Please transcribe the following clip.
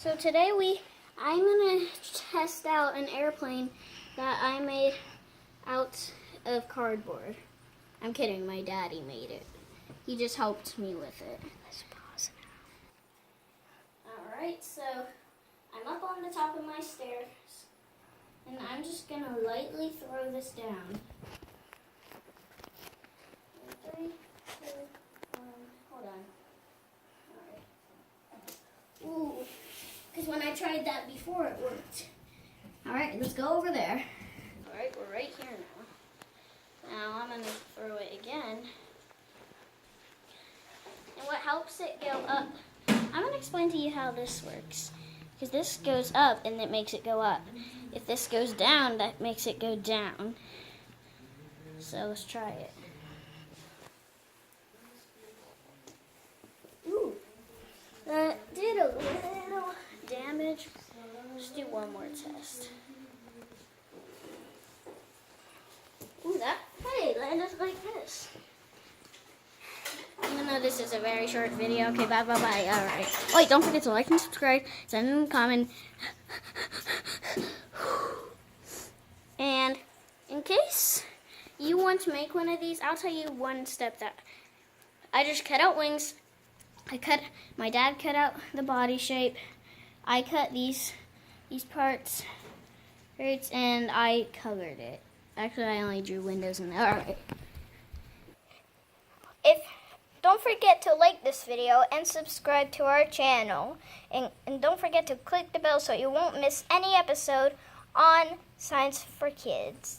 So today I'm gonna test out an airplane that I made out of cardboard. I'm kidding, my daddy made it. He just helped me with it. Let's pause now. Alright, so I'm up on the top of my stairs and I'm just gonna lightly throw this down. 3, 2, 1, hold on. Alright. Ooh. Because when I tried that before, it worked. Alright, let's go over there. Alright, we're right here now. Now I'm going to throw it again. And what helps it go up, I'm going to explain to you how this works. Because this goes up and it makes it go up. If this goes down, that makes it go down. So let's try it. Ooh, that did a little damage. Let's do one more test. Ooh, hey, landed like this. Even though this is a very short video. Okay, bye. Alright. Wait, don't forget to like and subscribe, send in a comment. And in case you want to make one of these, I'll tell you one step that I just cut out wings. My dad cut out the body shape. I cut these parts, and I colored it. Actually, I only drew windows in there. Alright. Don't forget to like this video and subscribe to our channel. And don't forget to click the bell so you won't miss any episode on Science for Kids.